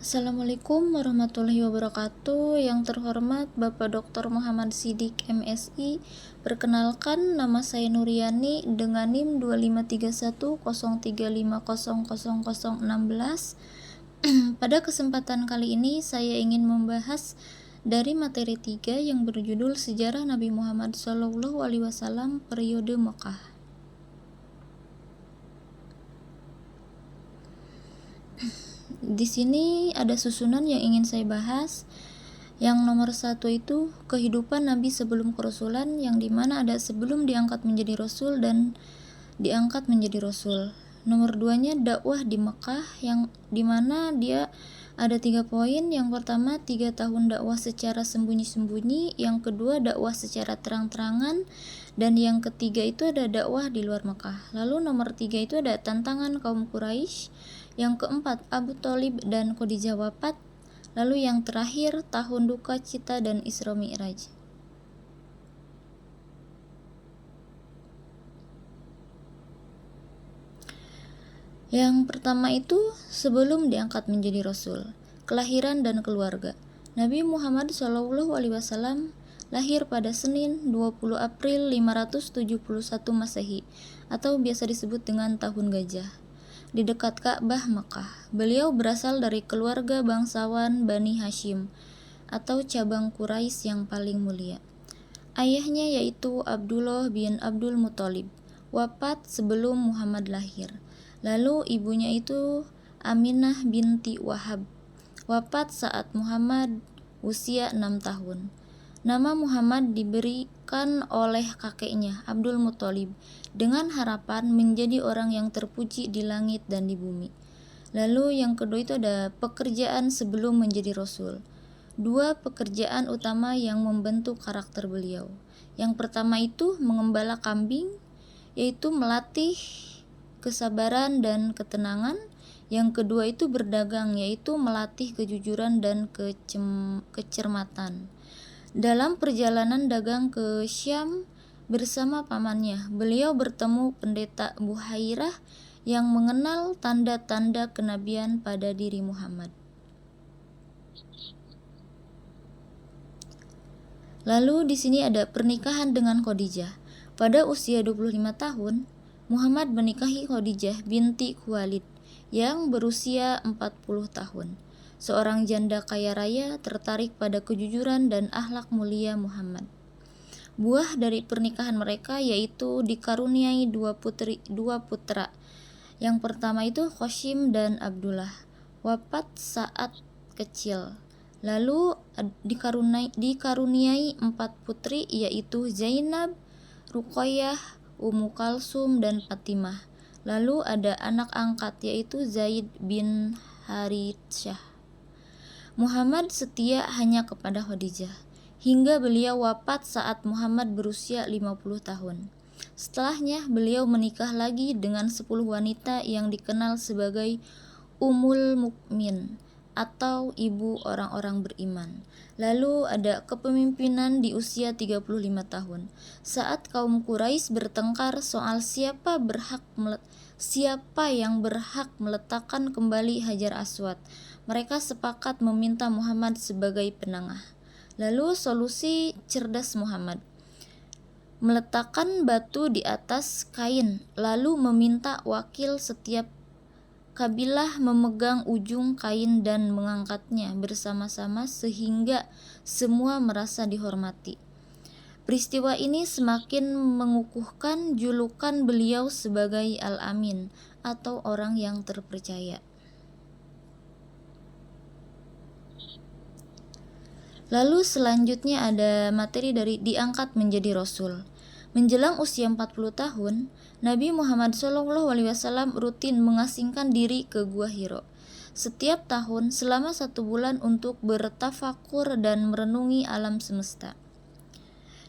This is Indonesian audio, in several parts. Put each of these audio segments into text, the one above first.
Assalamualaikum warahmatullahi wabarakatuh. Yang terhormat Bapak Dr. Muhammad Siddiq MSI. Perkenalkan, nama saya Nuriani dengan NIM 253103500016. Pada kesempatan kali ini saya ingin membahas dari materi 3 yang berjudul Sejarah Nabi Muhammad SAW periode Mekah. Di sini ada susunan yang ingin saya bahas. Yang nomor 1 itu kehidupan Nabi sebelum kerasulan, yang dimana ada sebelum diangkat menjadi Rasul dan diangkat menjadi Rasul. Nomor 2-nya dakwah di Mekah, yang dimana dia ada 3 poin. Yang pertama 3 tahun dakwah secara sembunyi-sembunyi, yang kedua dakwah secara terang-terangan, dan yang ketiga itu ada dakwah di luar Mekah. Lalu nomor 3 itu ada tantangan kaum Quraisy, yang keempat Abu Thalib dan Khadijah wafat, lalu yang terakhir tahun duka cita dan Isra Mi'raj. Yang pertama itu sebelum diangkat menjadi Rasul, kelahiran dan keluarga. Nabi Muhammad SAW lahir pada Senin 20 April 571 Masehi atau biasa disebut dengan tahun gajah, di dekat Ka'bah Mekah. Beliau berasal dari keluarga bangsawan Bani Hashim atau cabang Quraisy yang paling mulia. Ayahnya yaitu Abdullah bin Abdul Muthalib, wafat sebelum Muhammad lahir. Lalu ibunya itu Aminah binti Wahab, wafat saat Muhammad usia 6 tahun. Nama Muhammad diberikan oleh kakeknya Abdul Muthalib dengan harapan menjadi orang yang terpuji di langit dan di bumi. Lalu yang kedua itu ada pekerjaan sebelum menjadi Rasul. 2 pekerjaan utama yang membentuk karakter beliau. Yang pertama itu mengembala kambing, yaitu melatih kesabaran dan ketenangan. Yang kedua itu berdagang, yaitu melatih kejujuran dan kecermatan. Dalam perjalanan dagang ke Syam bersama pamannya, beliau bertemu pendeta Buhairah yang mengenal tanda-tanda kenabian pada diri Muhammad. Lalu di sini ada pernikahan dengan Khadijah. Pada usia 25 tahun, Muhammad menikahi Khadijah binti Khuwailid yang berusia 40 tahun. Seorang janda kaya raya tertarik pada kejujuran dan akhlak mulia Muhammad. Buah dari pernikahan mereka yaitu dikaruniai dua putra. Yang pertama itu Qasim dan Abdullah, wafat saat kecil. Lalu dikaruniai 4 putri yaitu Zainab, Ruqayyah, Ummu Kalsum dan Fatimah. Lalu ada anak angkat yaitu Zaid bin Harithah. Muhammad setia hanya kepada Khadijah hingga beliau wafat saat Muhammad berusia 50 tahun. Setelahnya beliau menikah lagi dengan 10 wanita yang dikenal sebagai Ummul Mukmin atau ibu orang-orang beriman. Lalu ada kepemimpinan di usia 35 tahun. Saat kaum Quraisy bertengkar soal siapa yang berhak meletakkan kembali Hajar Aswad, mereka sepakat meminta Muhammad sebagai penengah. Lalu solusi cerdas Muhammad, meletakkan batu di atas kain, lalu meminta wakil setiap kabilah memegang ujung kain dan mengangkatnya bersama-sama sehingga semua merasa dihormati. Peristiwa ini semakin mengukuhkan julukan beliau sebagai Al-Amin atau orang yang terpercaya. Lalu selanjutnya ada materi dari diangkat menjadi Rasul. Menjelang usia 40 tahun, Nabi Muhammad SAW rutin mengasingkan diri ke Gua Hiro setiap tahun selama 1 bulan untuk bertafakur dan merenungi alam semesta.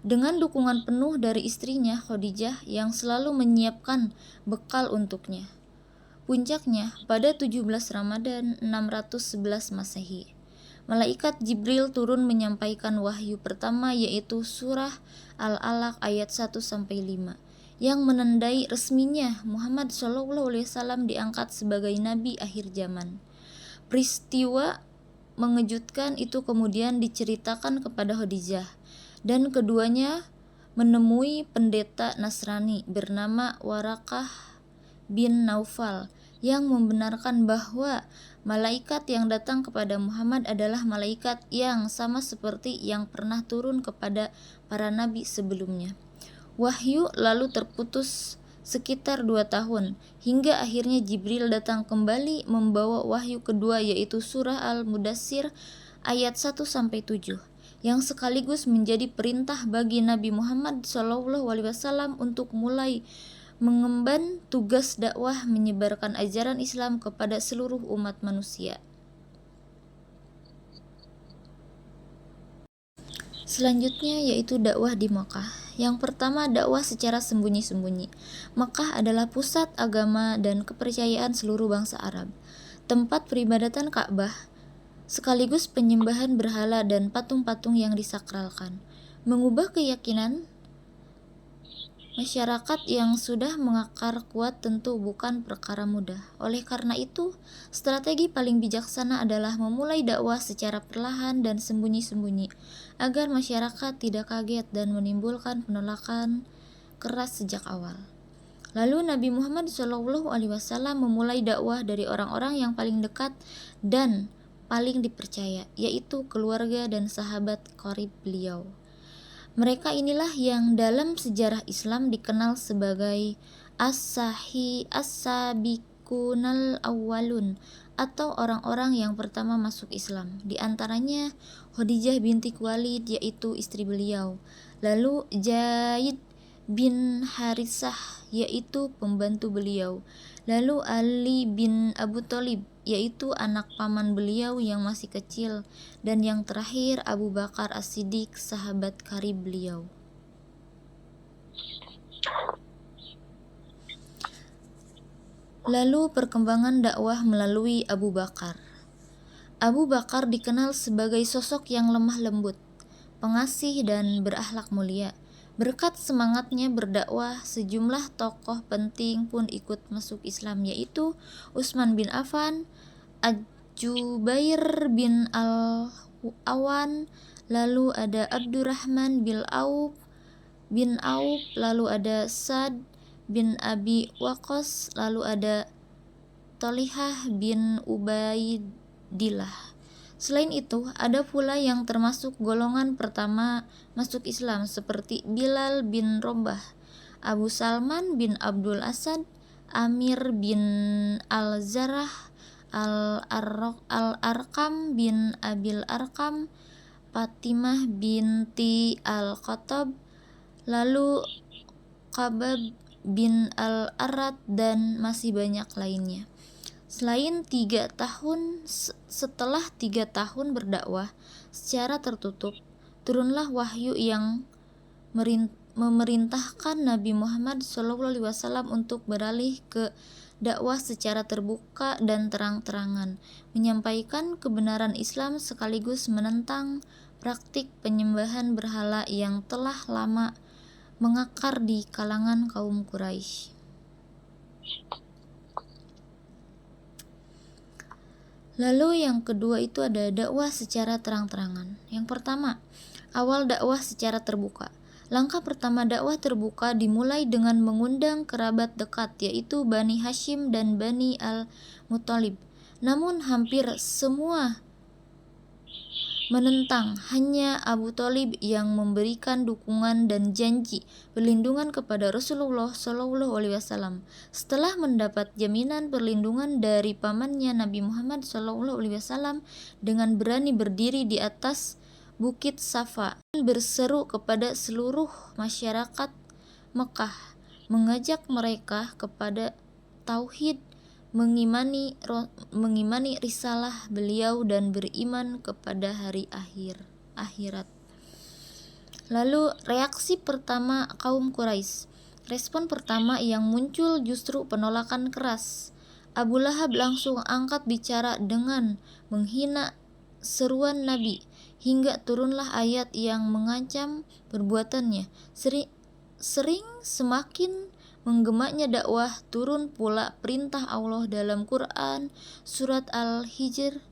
Dengan dukungan penuh dari istrinya Khadijah yang selalu menyiapkan bekal untuknya. Puncaknya pada 17 Ramadan 611 Masehi. Malaikat Jibril turun menyampaikan wahyu pertama yaitu surah Al-Alaq ayat 1-5 yang menandai resminya Muhammad SAW diangkat sebagai nabi akhir zaman. Peristiwa mengejutkan itu kemudian diceritakan kepada Khadijah, dan keduanya menemui pendeta Nasrani bernama Warakah bin Naufal yang membenarkan bahwa malaikat yang datang kepada Muhammad adalah malaikat yang sama seperti yang pernah turun kepada para nabi sebelumnya. Wahyu lalu terputus sekitar 2 tahun, hingga akhirnya Jibril datang kembali membawa wahyu kedua, yaitu surah Al-Mudassir ayat 1-7, yang sekaligus menjadi perintah bagi Nabi Muhammad SAW untuk mulai mengemban tugas dakwah menyebarkan ajaran Islam kepada seluruh umat manusia. Selanjutnya yaitu dakwah di Makkah. Yang pertama, dakwah secara sembunyi-sembunyi. Makkah adalah pusat agama dan kepercayaan seluruh bangsa Arab, tempat peribadatan Ka'bah, sekaligus penyembahan berhala dan patung-patung yang disakralkan. Mengubah keyakinan masyarakat yang sudah mengakar kuat tentu bukan perkara mudah. Oleh karena itu, strategi paling bijaksana adalah memulai dakwah secara perlahan dan sembunyi-sembunyi, agar masyarakat tidak kaget dan menimbulkan penolakan keras sejak awal. Lalu Nabi Muhammad SAW memulai dakwah dari orang-orang yang paling dekat dan paling dipercaya, yaitu keluarga dan sahabat qarib beliau. Mereka inilah yang dalam sejarah Islam dikenal sebagai as-sabiqunal awwalun, atau orang-orang yang pertama masuk Islam. Di antaranya Khadijah binti Khuwailid, yaitu istri beliau. Lalu Zaid bin Harisah, yaitu pembantu beliau. Lalu Ali bin Abu Thalib, yaitu anak paman beliau yang masih kecil. Dan yang terakhir Abu Bakar As-Siddiq, sahabat karib beliau. Lalu perkembangan dakwah melalui Abu Bakar. Abu Bakar dikenal sebagai sosok yang lemah lembut, pengasih dan berakhlak mulia. Berkat semangatnya berdakwah, sejumlah tokoh penting pun ikut masuk Islam, yaitu Utsman bin Affan, Jubair bin Al-Awan, lalu ada Abdurrahman bin Auf, lalu ada Sa'd bin Abi Waqqas, lalu ada Thalihah bin Ubaidillah. Selain itu, ada pula yang termasuk golongan pertama masuk Islam seperti Bilal bin Rabah, Abu Salman bin Abdul Asad, Amir bin Al-Zarrah, Al-Arqam bin Abil Arqam, Fatimah binti Al-Khattab, lalu Khabab bin Al-Arad, dan masih banyak lainnya. Setelah 3 tahun berdakwah secara tertutup, turunlah wahyu yang memerintahkan Nabi Muhammad SAW untuk beralih ke dakwah secara terbuka dan terang-terangan, menyampaikan kebenaran Islam sekaligus menentang praktik penyembahan berhala yang telah lama mengakar di kalangan kaum Quraisy. Lalu yang kedua itu ada dakwah secara terang-terangan. Yang pertama, awal dakwah secara terbuka. Langkah pertama dakwah terbuka dimulai dengan mengundang kerabat dekat, yaitu Bani Hashim dan Bani Al-Muttalib. Namun hampir semua menentang, hanya Abu Thalib yang memberikan dukungan dan janji perlindungan kepada Rasulullah SAW. Setelah mendapat jaminan perlindungan dari pamannya Nabi Muhammad SAW, dengan berani berdiri di atas Bukit Safa dan berseru kepada seluruh masyarakat Mekah, mengajak mereka kepada tauhid, mengimani risalah beliau dan beriman kepada hari akhirat. Lalu reaksi pertama kaum Quraisy. Respon pertama yang muncul justru penolakan keras. Abu Lahab langsung angkat bicara dengan menghina seruan Nabi, hingga turunlah ayat yang mengancam perbuatannya. Sering semakin menggemaknya dakwah, turun pula perintah Allah dalam Quran surat Al-Hijr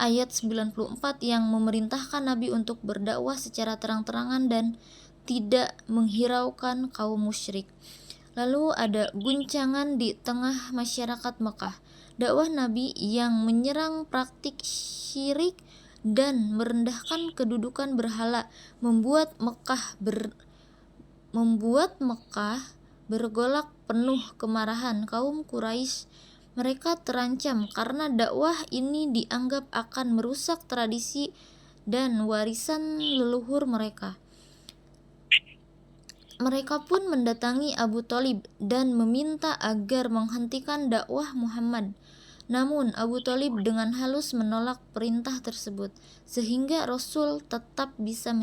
ayat 94 yang memerintahkan Nabi untuk berdakwah secara terang-terangan dan tidak menghiraukan kaum musyrik. Lalu ada guncangan di tengah masyarakat Mekah. Dakwah Nabi yang menyerang praktik syirik dan merendahkan kedudukan berhala membuat Mekah bergolak penuh kemarahan kaum Quraisy. Mereka terancam karena dakwah ini dianggap akan merusak tradisi dan warisan leluhur mereka. Mereka pun mendatangi Abu Thalib dan meminta agar menghentikan dakwah Muhammad. Namun Abu Thalib dengan halus menolak perintah tersebut, sehingga Rasul tetap bisa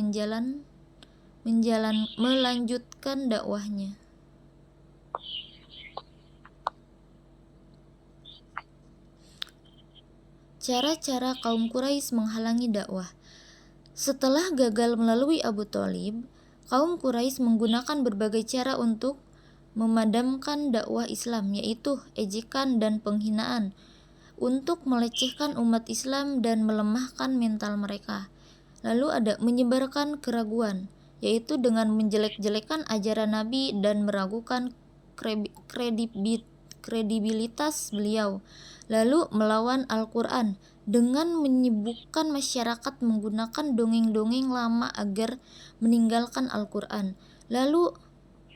melanjutkan dakwahnya. Cara-cara kaum Quraisy menghalangi dakwah. Setelah gagal melalui Abu Thalib, kaum Quraisy menggunakan berbagai cara untuk memadamkan dakwah Islam, yaitu ejekan dan penghinaan, untuk melecehkan umat Islam dan melemahkan mental mereka. Lalu ada menyebarkan keraguan, yaitu dengan menjelek-jelekan ajaran Nabi dan meragukan kredibilitas beliau. Lalu melawan Al-Quran dengan menyibukkan masyarakat menggunakan dongeng-dongeng lama agar meninggalkan Al-Quran. Lalu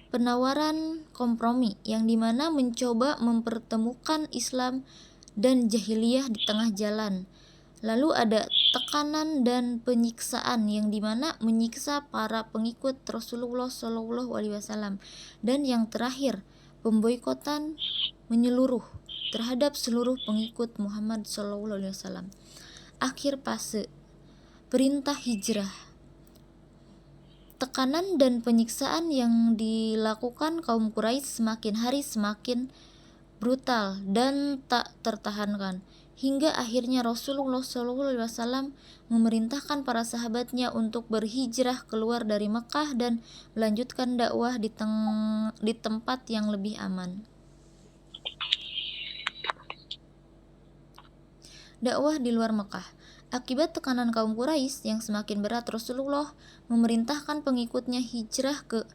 penawaran kompromi yang dimana mencoba mempertemukan Islam dan jahiliyah di tengah jalan. Lalu ada tekanan dan penyiksaan yang dimana menyiksa para pengikut Rasulullah SAW. Dan yang terakhir, pemboikotan menyeluruh terhadap seluruh pengikut Muhammad SAW. Akhir fase perintah hijrah. Tekanan dan penyiksaan yang dilakukan kaum Quraisy semakin hari semakin brutal dan tak tertahankan, hingga akhirnya Rasulullah SAW memerintahkan para sahabatnya untuk berhijrah keluar dari Mekah dan melanjutkan dakwah di tempat yang lebih aman. Dakwah di luar Mekah. Akibat tekanan kaum Quraisy yang semakin berat, Rasulullah memerintahkan pengikutnya hijrah ke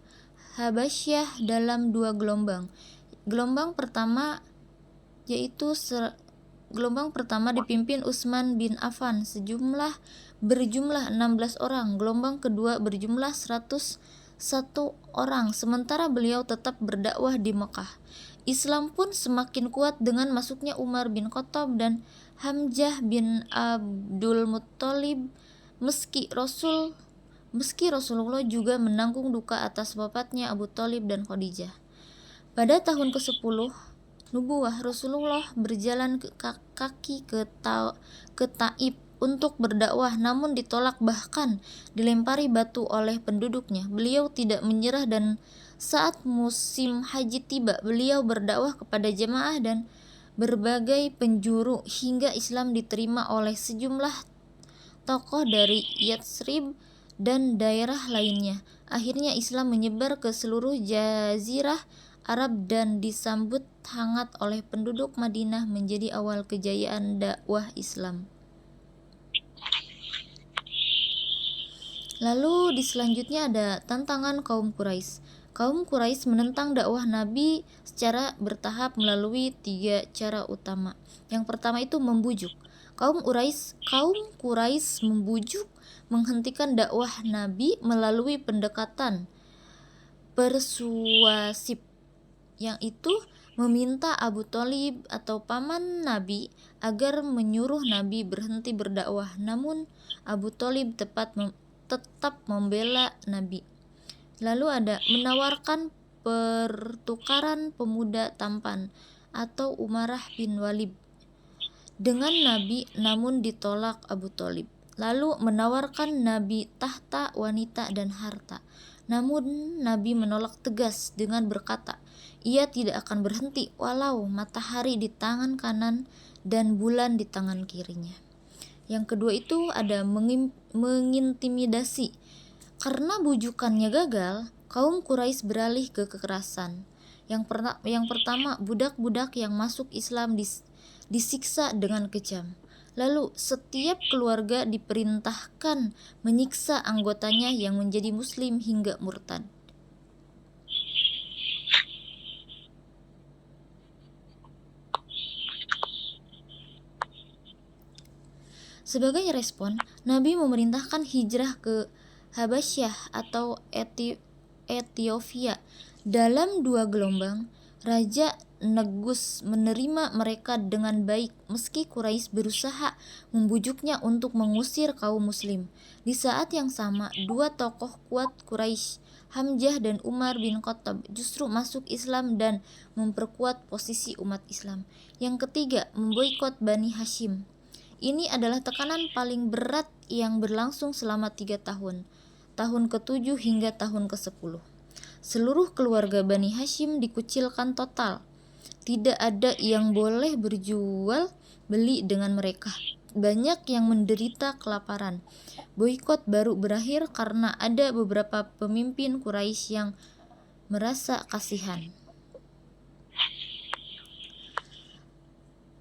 Habasyah dalam 2 gelombang. Gelombang pertama dipimpin Utsman bin Affan berjumlah 16 orang. Gelombang kedua berjumlah 101 orang, sementara beliau tetap berdakwah di Mekah. Islam pun semakin kuat dengan masuknya Umar bin Khattab dan Hamzah bin Abdul Muttalib, meski Rasulullah juga menanggung duka atas wafatnya Abu Thalib dan Khadijah. Pada tahun ke-10 nubuwah, Rasulullah berjalan kaki ke Taif untuk berdakwah, namun ditolak bahkan dilempari batu oleh penduduknya. Beliau tidak menyerah dan saat musim haji tiba, beliau berdakwah kepada jemaah dan berbagai penjuru hingga Islam diterima oleh sejumlah tokoh dari Yatsrib dan daerah lainnya. Akhirnya Islam menyebar ke seluruh jazirah Arab dan disambut hangat oleh penduduk Madinah, menjadi awal kejayaan dakwah Islam. Lalu di selanjutnya ada tantangan kaum Quraisy. Kaum Quraisy menentang dakwah Nabi secara bertahap melalui 3 cara utama. Yang pertama itu membujuk. Kaum Quraisy membujuk menghentikan dakwah Nabi melalui pendekatan persuasif, yang itu meminta Abu Thalib atau paman Nabi agar menyuruh Nabi berhenti berdakwah. Namun Abu Thalib tetap membela Nabi. Lalu ada menawarkan pertukaran pemuda tampan atau Umarah bin Walid dengan Nabi, namun ditolak Abu Thalib. Lalu menawarkan Nabi tahta, wanita, dan harta, namun Nabi menolak tegas dengan berkata, ia tidak akan berhenti walau matahari di tangan kanan dan bulan di tangan kirinya. Yang kedua itu ada mengintimidasi. Karena bujukannya gagal, kaum Quraisy beralih ke kekerasan. Yang pertama, budak-budak yang masuk Islam disiksa dengan kejam. Lalu setiap keluarga diperintahkan menyiksa anggotanya yang menjadi muslim hingga murtad. Sebagai respon, Nabi memerintahkan hijrah ke Habasyah atau Ethiopia dalam 2 gelombang. Raja Negus menerima mereka dengan baik meski Quraisy berusaha membujuknya untuk mengusir kaum muslim. Di saat yang sama, 2 tokoh kuat Quraisy, Hamzah dan Umar bin Khattab, justru masuk Islam dan memperkuat posisi umat Islam. Yang ketiga, memboikot Bani Hashim. Ini adalah tekanan paling berat yang berlangsung selama 3 tahun, tahun ke-7 hingga tahun ke-10. Seluruh keluarga Bani Hashim dikucilkan total. Tidak ada yang boleh berjual beli dengan mereka. Banyak yang menderita kelaparan. Boikot baru berakhir karena ada beberapa pemimpin Quraisy yang merasa kasihan.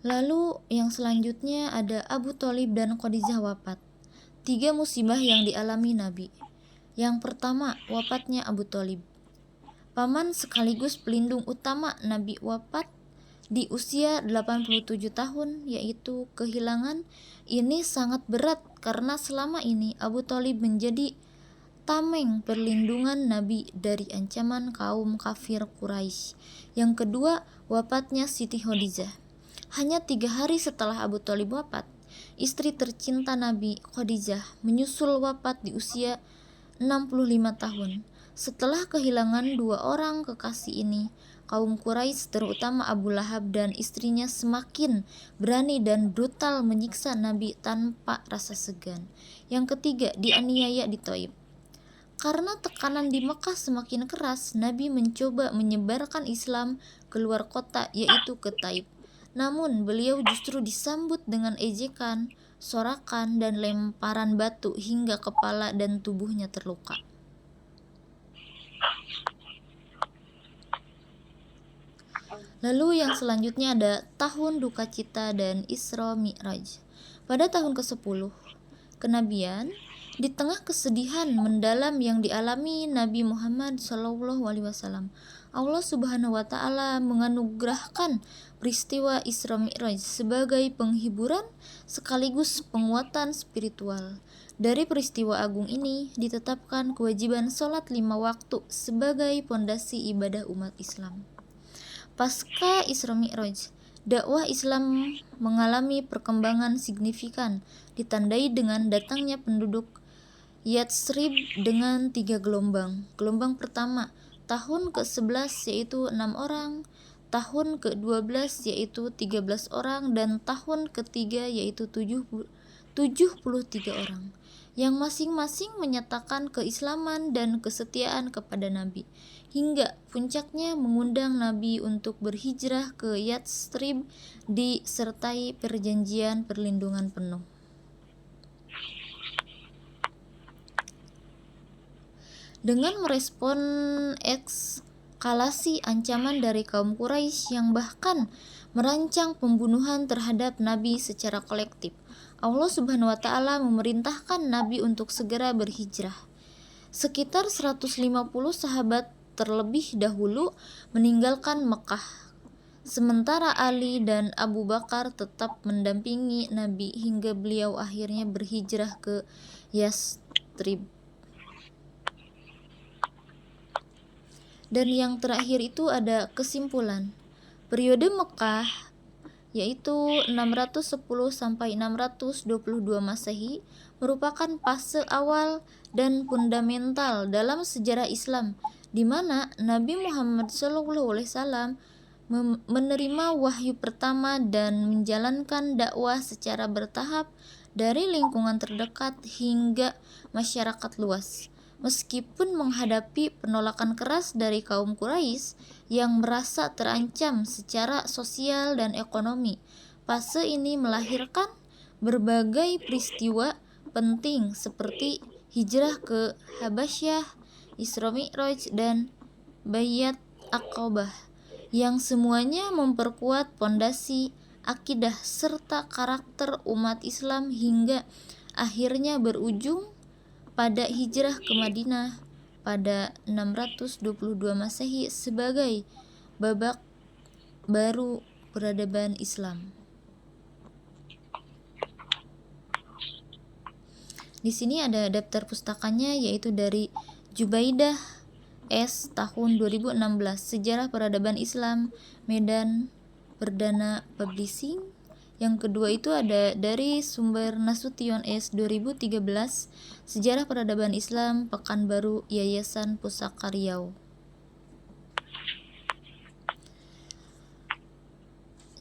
Lalu yang selanjutnya ada Abu Thalib dan Khadijah wafat. 3 musibah yang dialami Nabi. Yang pertama, wafatnya Abu Thalib. Paman sekaligus pelindung utama Nabi wafat di usia 87 tahun, yaitu kehilangan ini sangat berat karena selama ini Abu Thalib menjadi tameng perlindungan Nabi dari ancaman kaum kafir Quraisy. Yang kedua, wafatnya Siti Khadijah. Hanya 3 hari setelah Abu Thalib wafat, istri tercinta Nabi, Khadijah, menyusul wafat di usia 65 tahun. Setelah kehilangan 2 orang kekasih ini, kaum Quraisy terutama Abu Lahab dan istrinya semakin berani dan brutal menyiksa Nabi tanpa rasa segan. Yang ketiga, dianiaya di Thaif. Karena tekanan di Mekah semakin keras, Nabi mencoba menyebarkan Islam keluar kota, yaitu ke Thaif. Namun beliau justru disambut dengan ejekan, sorakan, dan lemparan batu hingga kepala dan tubuhnya terluka. Lalu yang selanjutnya ada tahun duka cita dan Isra Mi'raj. Pada tahun ke-10 kenabian, di tengah kesedihan mendalam yang dialami Nabi Muhammad SAW, Allah Subhanahu wa Ta'ala menganugerahkan peristiwa Isra Mi'raj sebagai penghiburan sekaligus penguatan spiritual. Dari peristiwa agung ini ditetapkan kewajiban sholat 5 waktu sebagai pondasi ibadah umat Islam. Pasca Isra Mi'raj, dakwah Islam mengalami perkembangan signifikan, ditandai dengan datangnya penduduk Yatsrib dengan 3 gelombang. Gelombang pertama, tahun ke-11 yaitu 6 orang, tahun ke-12 yaitu 13 orang, dan tahun ketiga yaitu 73 orang, yang masing-masing menyatakan keislaman dan kesetiaan kepada Nabi, hingga puncaknya mengundang Nabi untuk berhijrah ke Yatsrib disertai perjanjian perlindungan penuh. Dengan merespon eskalasi ancaman dari kaum Quraisy yang bahkan merancang pembunuhan terhadap Nabi secara kolektif, Allah Subhanahu wa Ta'ala memerintahkan Nabi untuk segera berhijrah. Sekitar 150 sahabat terlebih dahulu meninggalkan Mekah, sementara Ali dan Abu Bakar tetap mendampingi Nabi hingga beliau akhirnya berhijrah ke Yatsrib. Dan yang terakhir itu ada kesimpulan. Periode Mekah yaitu 610 sampai 622 Masehi merupakan fase awal dan fundamental dalam sejarah Islam, di mana Nabi Muhammad SAW menerima wahyu pertama dan menjalankan dakwah secara bertahap dari lingkungan terdekat hingga masyarakat luas. Meskipun menghadapi penolakan keras dari kaum Quraisy yang merasa terancam secara sosial dan ekonomi, fase ini melahirkan berbagai peristiwa penting seperti hijrah ke Habasyah, Isra Mi'raj, dan Baiat Aqabah, yang semuanya memperkuat pondasi akidah, serta karakter umat Islam hingga akhirnya berujung pada hijrah ke Madinah pada 622 Masehi sebagai babak baru peradaban Islam. Di sini ada daftar pustakanya, yaitu dari Jubaidah S tahun 2016, Sejarah Peradaban Islam, Medan Perdana Publishing. Yang kedua itu ada dari sumber Nasution S 2013, Sejarah Peradaban Islam, Pekanbaru, Yayasan Pusaka Riau.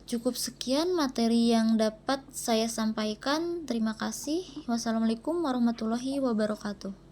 Cukup sekian materi yang dapat saya sampaikan. Terima kasih. Wassalamualaikum warahmatullahi wabarakatuh.